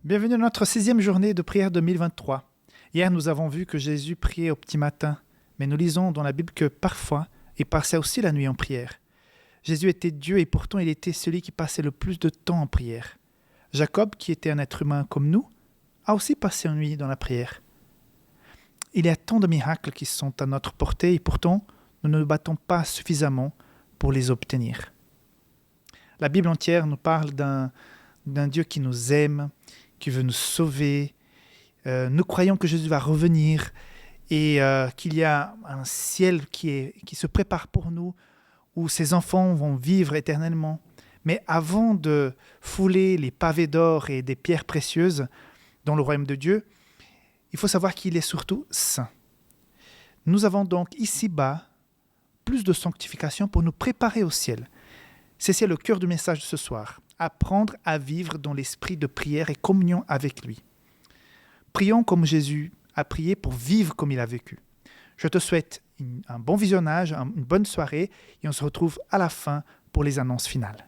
Bienvenue à notre 6e journée de prière 2023. Hier, nous avons vu que Jésus priait au petit matin, mais nous lisons dans la Bible que parfois, il passait aussi la nuit en prière. Jésus était Dieu et pourtant il était celui qui passait le plus de temps en prière. Jacob, qui était un être humain comme nous, a aussi passé une nuit dans la prière. Il y a tant de miracles qui sont à notre portée et pourtant, nous ne nous battons pas suffisamment pour les obtenir. La Bible entière nous parle d'un Dieu qui nous aime, qui veut nous sauver. Nous croyons que Jésus va revenir et qu'il y a un ciel qui se prépare pour nous, où ses enfants vont vivre éternellement. Mais avant de fouler les pavés d'or et des pierres précieuses dans le royaume de Dieu, il faut savoir qu'il est surtout saint. Nous avons donc ici-bas plus de sanctification pour nous préparer au ciel. C'est le cœur du message de ce soir. Apprendre à vivre dans l'esprit de prière et communion avec lui. Prions comme Jésus a prié pour vivre comme il a vécu. Je te souhaite un bon visionnage, une bonne soirée et on se retrouve à la fin pour les annonces finales.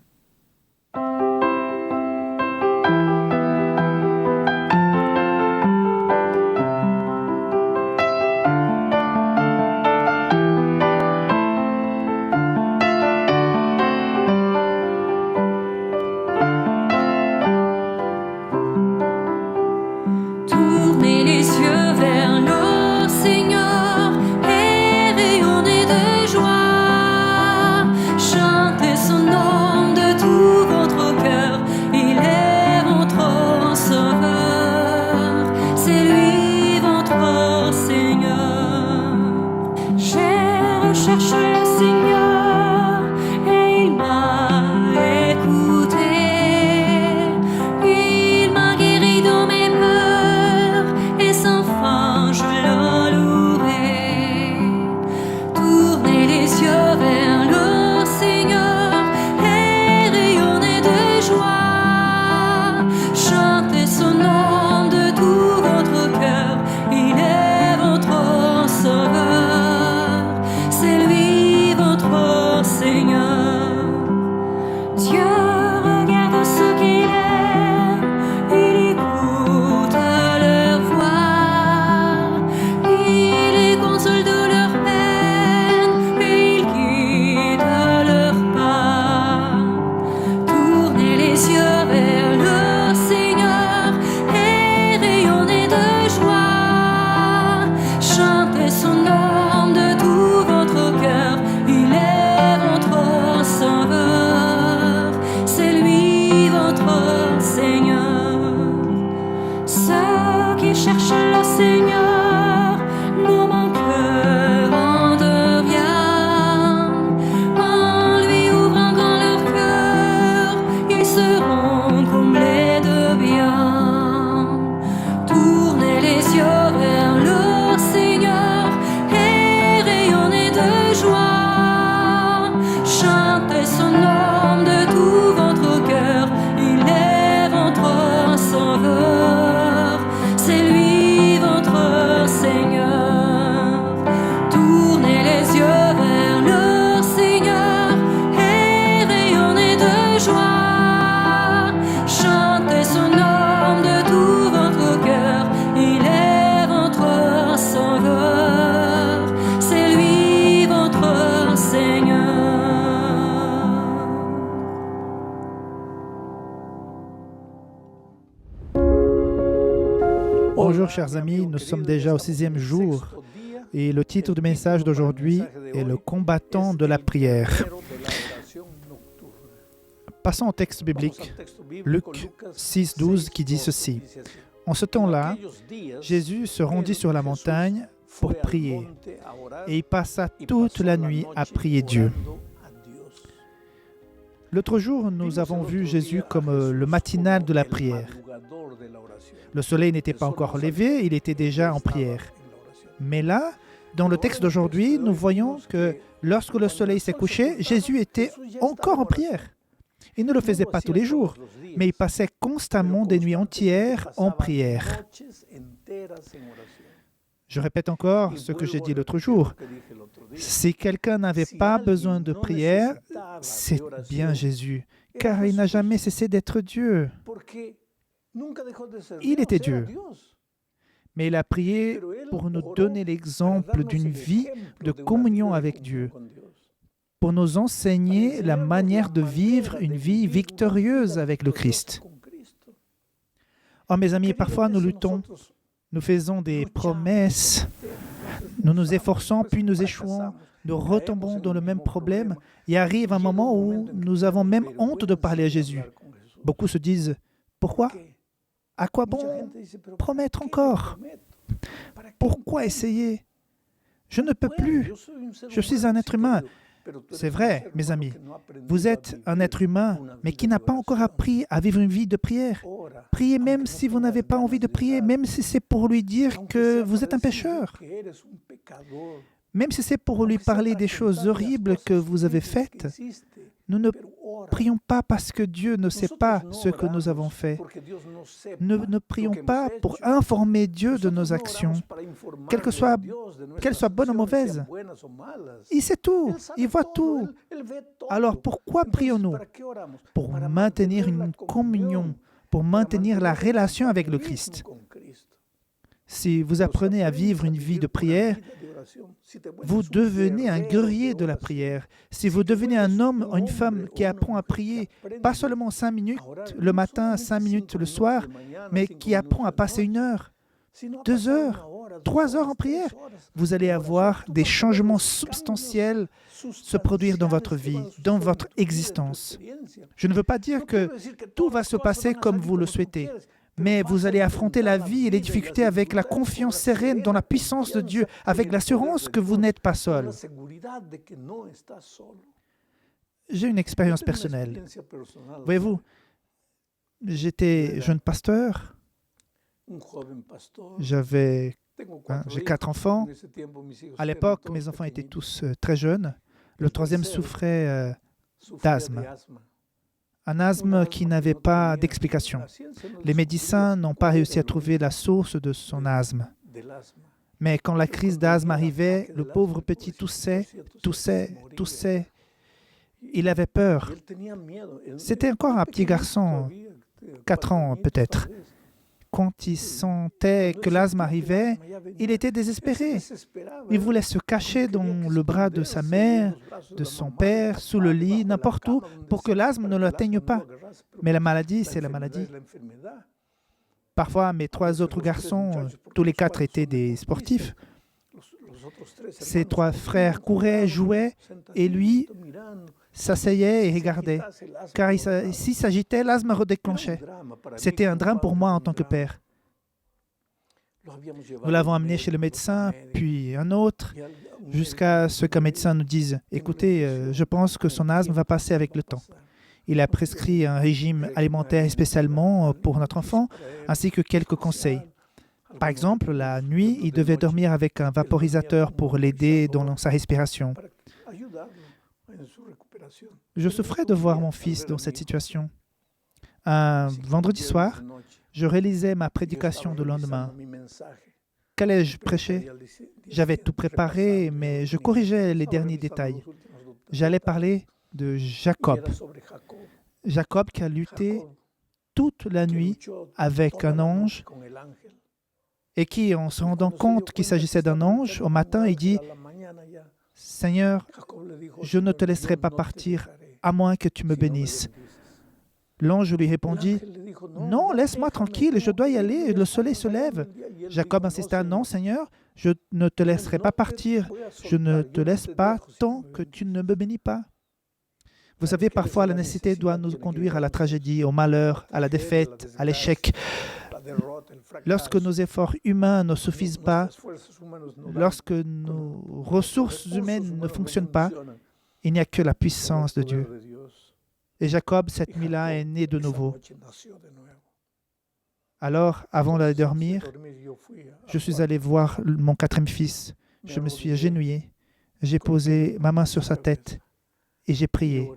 Bonjour chers amis, nous sommes déjà au 6e jour et le titre du message d'aujourd'hui est « Le combattant de la prière ». Passons au texte biblique, Luc 6, 12, qui dit ceci. En ce temps-là, Jésus se rendit sur la montagne pour prier et il passa toute la nuit à prier Dieu. L'autre jour, nous avons vu Jésus comme le matinal de la prière. Le soleil n'était pas encore levé, il était déjà en prière. Mais là, dans le texte d'aujourd'hui, nous voyons que lorsque le soleil s'est couché, Jésus était encore en prière. Il ne le faisait pas tous les jours, mais il passait constamment des nuits entières en prière. Je répète encore ce que j'ai dit l'autre jour. Si quelqu'un n'avait pas besoin de prière, c'est bien Jésus, car il n'a jamais cessé d'être Dieu. Il était Dieu. Mais il a prié pour nous donner l'exemple d'une vie de communion avec Dieu, pour nous enseigner la manière de vivre une vie victorieuse avec le Christ. Oh mes amis, parfois nous luttons, nous faisons des promesses, nous nous efforçons, puis nous échouons, nous retombons dans le même problème, et arrive un moment où nous avons même honte de parler à Jésus. Beaucoup se disent, pourquoi? À quoi bon promettre encore? Pourquoi essayer? Je ne peux plus. Je suis un être humain. C'est vrai, mes amis. Vous êtes un être humain, mais qui n'a pas encore appris à vivre une vie de prière. Priez même si vous n'avez pas envie de prier, même si c'est pour lui dire que vous êtes un pécheur. Même si c'est pour lui parler des choses horribles que vous avez faites. Nous ne prions pas parce que Dieu ne sait pas ce que nous avons fait. Nous ne prions pas pour informer Dieu de nos actions, qu'elles soient bonnes ou mauvaises. Il sait tout, il voit tout. Alors pourquoi prions-nous? Pour maintenir une communion, pour maintenir la relation avec le Christ. Si vous apprenez à vivre une vie de prière, vous devenez un guerrier de la prière. Si vous devenez un homme ou une femme qui apprend à prier, pas seulement 5 minutes le matin, 5 minutes le soir, mais qui apprend à passer 1 heure, 2 heures, 3 heures en prière, vous allez avoir des changements substantiels se produire dans votre vie, dans votre existence. Je ne veux pas dire que tout va se passer comme vous le souhaitez, mais vous allez affronter la vie et les difficultés avec la confiance sereine dans la puissance de Dieu, avec l'assurance que vous n'êtes pas seul. J'ai une expérience personnelle. Voyez-vous, j'étais jeune pasteur, j'ai 4 enfants. À l'époque, mes enfants étaient tous très jeunes. Le troisième souffrait d'asthme. Un asthme qui n'avait pas d'explication. Les médecins n'ont pas réussi à trouver la source de son asthme. Mais quand la crise d'asthme arrivait, le pauvre petit toussait. Il avait peur. C'était encore un petit garçon, 4 ans peut-être. Quand il sentait que l'asthme arrivait, il était désespéré. Il voulait se cacher dans le bras de sa mère, de son père, sous le lit, n'importe où, pour que l'asthme ne l'atteigne pas. Mais la maladie, c'est la maladie. Parfois, mes 3 autres garçons, tous les 4 étaient des sportifs. Ses 3 frères couraient, jouaient, et lui s'asseyait et regardait. Car s'il s'agitait, l'asthme redéclenchait. C'était un drame pour moi en tant que père. Nous l'avons amené chez le médecin, puis un autre, jusqu'à ce qu'un médecin nous dise « Écoutez, je pense que son asthme va passer avec le temps. » Il a prescrit un régime alimentaire spécialement pour notre enfant, ainsi que quelques conseils. Par exemple, la nuit, il devait dormir avec un vaporisateur pour l'aider dans sa respiration. Je souffrais de voir mon fils dans cette situation. Un vendredi soir, je réalisais ma prédication de lendemain. Qu'allais-je prêcher? J'avais tout préparé, mais je corrigeais les derniers détails. J'allais parler de Jacob. Jacob qui a lutté toute la nuit avec un ange et qui, en se rendant compte qu'il s'agissait d'un ange, au matin, il dit « Seigneur, je ne te laisserai pas partir à moins que tu me bénisses. » L'ange lui répondit « Non, laisse-moi tranquille, je dois y aller, le soleil se lève. » Jacob insista « Non, Seigneur, je ne te laisserai pas partir, je ne te laisse pas tant que tu ne me bénis pas. » Vous savez, parfois la nécessité doit nous conduire à la tragédie, au malheur, à la défaite, à l'échec. Lorsque nos efforts humains ne suffisent pas, lorsque nos ressources humaines ne fonctionnent pas, il n'y a que la puissance de Dieu. Et Jacob, cette nuit-là, est né de nouveau. Alors, avant d'aller dormir, je suis allé voir mon 4e fils. Je me suis agenouillé, j'ai posé ma main sur sa tête et j'ai prié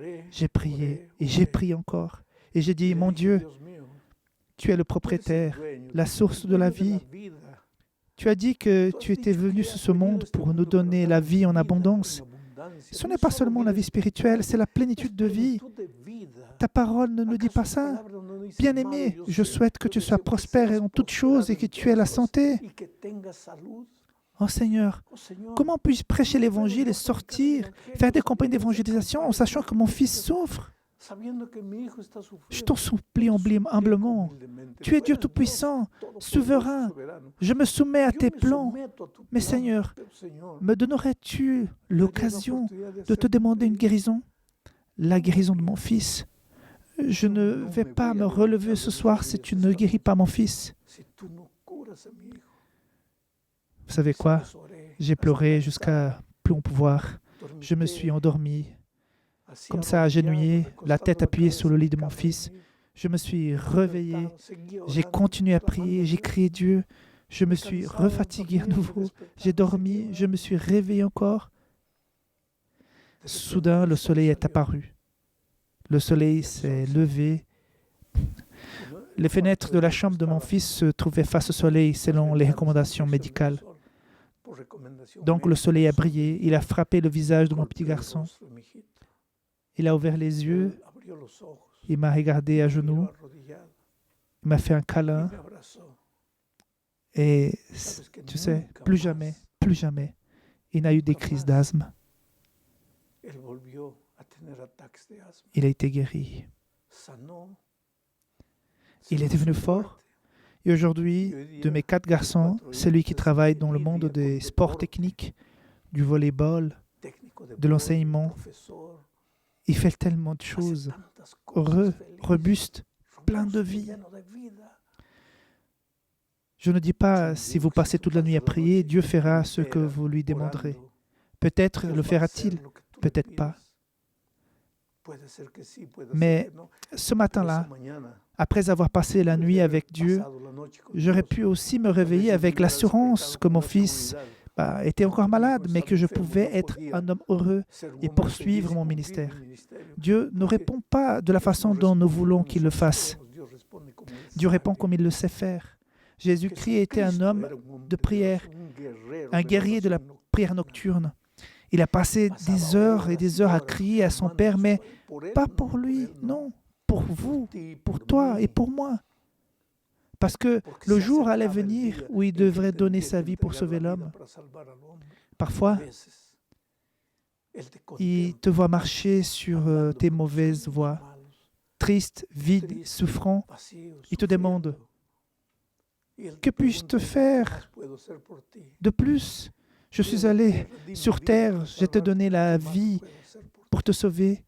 et j'ai prié encore. Et j'ai dit, mon Dieu, tu es le propriétaire, la source de la vie. Tu as dit que tu étais venu sur ce monde pour nous donner la vie en abondance. Ce n'est pas seulement la vie spirituelle, c'est la plénitude de vie. Ta parole ne nous dit pas ça. Bien-aimé, je souhaite que tu sois prospère en toutes choses et que tu aies la santé. Oh Seigneur, comment puis-je prêcher l'Évangile et sortir, faire des campagnes d'évangélisation en sachant que mon fils souffre? Je t'en supplie humblement. Tu es Dieu Tout-Puissant, souverain. Je me soumets à tes plans. Mais Seigneur, me donnerais-tu l'occasion de te demander une guérison? La guérison de mon fils. Je ne vais pas me relever ce soir si tu ne guéris pas mon fils. Vous savez quoi? J'ai pleuré jusqu'à plus en pouvoir. Je me suis endormi, comme ça, agenouillé, la tête appuyée sur le lit de mon fils. Je me suis réveillé, j'ai continué à prier, j'ai crié Dieu. Je me suis refatigué à nouveau, j'ai dormi, je me suis réveillé encore. Soudain, le soleil est apparu. Le soleil s'est levé. Les fenêtres de la chambre de mon fils se trouvaient face au soleil selon les recommandations médicales. Donc le soleil a brillé, il a frappé le visage de mon petit garçon. Il a ouvert les yeux, il m'a regardé à genoux, il m'a fait un câlin. Et tu sais, plus jamais, il n'a eu des crises d'asthme. Il a été guéri. Il est devenu fort. Et aujourd'hui, de mes 4 garçons, c'est lui qui travaille dans le monde des sports techniques, du volleyball, de l'enseignement. Il fait tellement de choses, heureux, robuste, plein de vie. Je ne dis pas, si vous passez toute la nuit à prier, Dieu fera ce que vous lui demanderez. Peut-être le fera-t-il, peut-être pas. Mais ce matin-là, après avoir passé la nuit avec Dieu, j'aurais pu aussi me réveiller avec l'assurance que mon fils était encore malade, mais que je pouvais être un homme heureux et poursuivre mon ministère. Dieu ne répond pas de la façon dont nous voulons qu'il le fasse. Dieu répond comme il le sait faire. Jésus-Christ était un homme de prière, un guerrier de la prière nocturne. Il a passé des heures et des heures à crier à son Père, mais pas pour lui, non, pour vous, pour toi et pour moi. Parce que le jour allait venir où il devrait donner sa vie pour sauver l'homme. Parfois, il te voit marcher sur tes mauvaises voies, triste, vide, souffrant. Il te demande, que puis-je te faire de plus? Je suis allé sur terre, j'ai te donné la vie pour te sauver.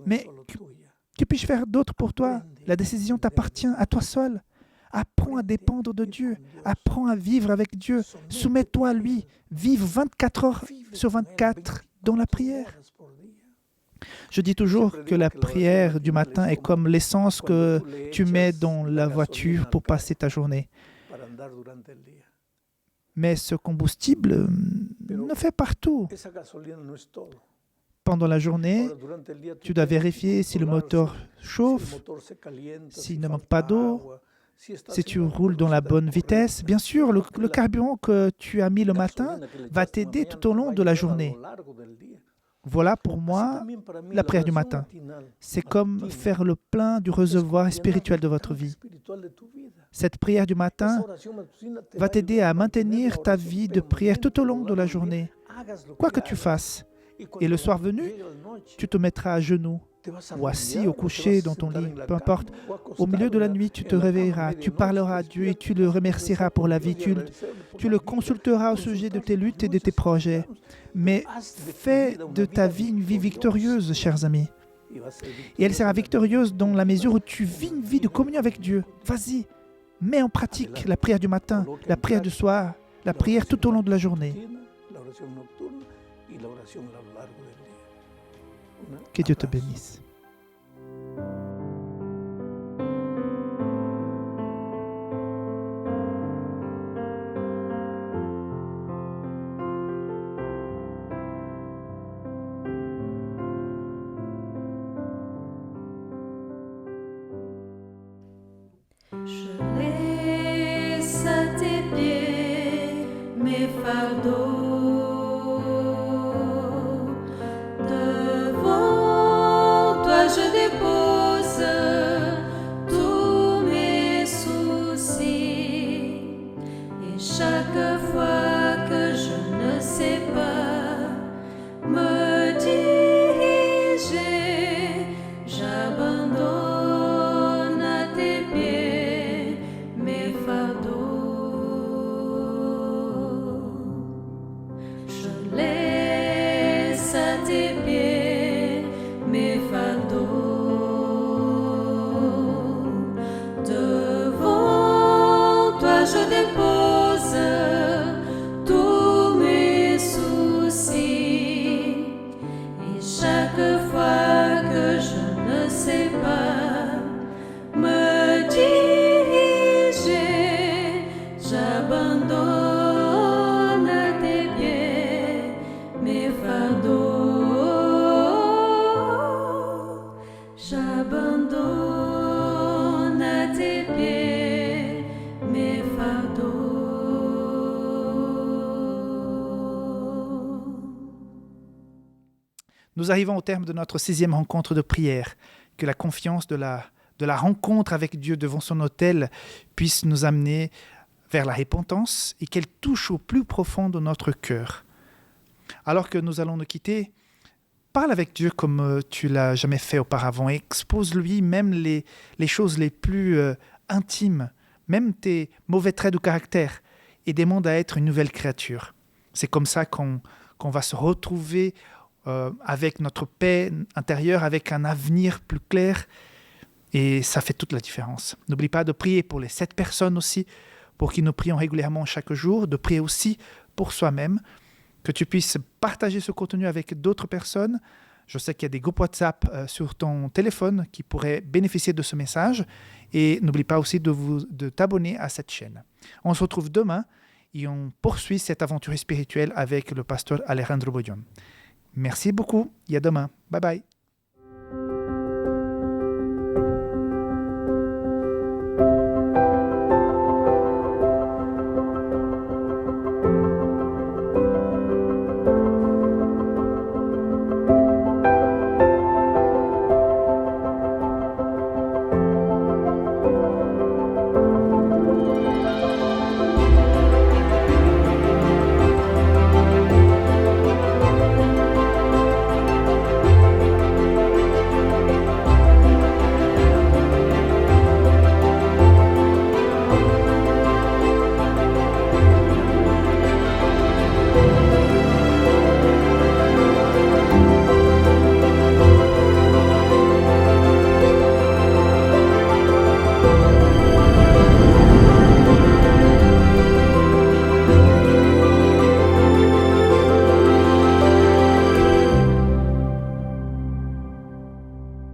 Mais que puis-je faire d'autre pour toi? La décision t'appartient à toi seul. Apprends à dépendre de Dieu. Apprends à vivre avec Dieu. Soumets-toi à lui. Vive 24 heures sur 24 dans la prière. Je dis toujours que la prière du matin est comme l'essence que tu mets dans la voiture pour passer ta journée. Mais ce combustible ne fait partout. Pendant la journée, tu dois vérifier si le moteur chauffe, s'il ne manque pas d'eau, si tu roules dans la bonne vitesse. Bien sûr, le carburant que tu as mis le matin va t'aider tout au long de la journée. Voilà pour moi la prière du matin. C'est comme faire le plein du réservoir spirituel de votre vie. Cette prière du matin va t'aider à maintenir ta vie de prière tout au long de la journée. Quoi que tu fasses, et le soir venu, tu te mettras à genoux ou assis au coucher dans ton lit, peu importe. Au milieu de la nuit, tu te réveilleras, tu parleras à Dieu et tu le remercieras pour la vie. Tu le consulteras au sujet de tes luttes et de tes projets. Mais fais de ta vie une vie victorieuse, chers amis. Et elle sera victorieuse dans la mesure où tu vis une vie de communion avec Dieu. Vas-y, mets en pratique la prière du matin, la prière du soir, la prière tout au long de la journée. Que Dieu te bénisse. Je laisse à tes pieds mes fardeaux. Nous arrivons au terme de notre 6e rencontre de prière. Que la confiance de la rencontre avec Dieu devant son autel puisse nous amener vers la repentance et qu'elle touche au plus profond de notre cœur. Alors que nous allons nous quitter, parle avec Dieu comme tu l'as jamais fait auparavant. Expose-lui même les choses les plus intimes, même tes mauvais traits de caractère, et demande à être une nouvelle créature. C'est comme ça qu'on va se retrouver avec notre paix intérieure, avec un avenir plus clair, et ça fait toute la différence. N'oublie pas de prier pour les 7 personnes aussi, pour qui nous prions régulièrement chaque jour, de prier aussi pour soi-même, que tu puisses partager ce contenu avec d'autres personnes. Je sais qu'il y a des groupes WhatsApp sur ton téléphone qui pourraient bénéficier de ce message. Et n'oublie pas aussi de t'abonner à cette chaîne. On se retrouve demain et on poursuit cette aventure spirituelle avec le pasteur Alejandro Boyon. Merci beaucoup et à demain. Bye bye.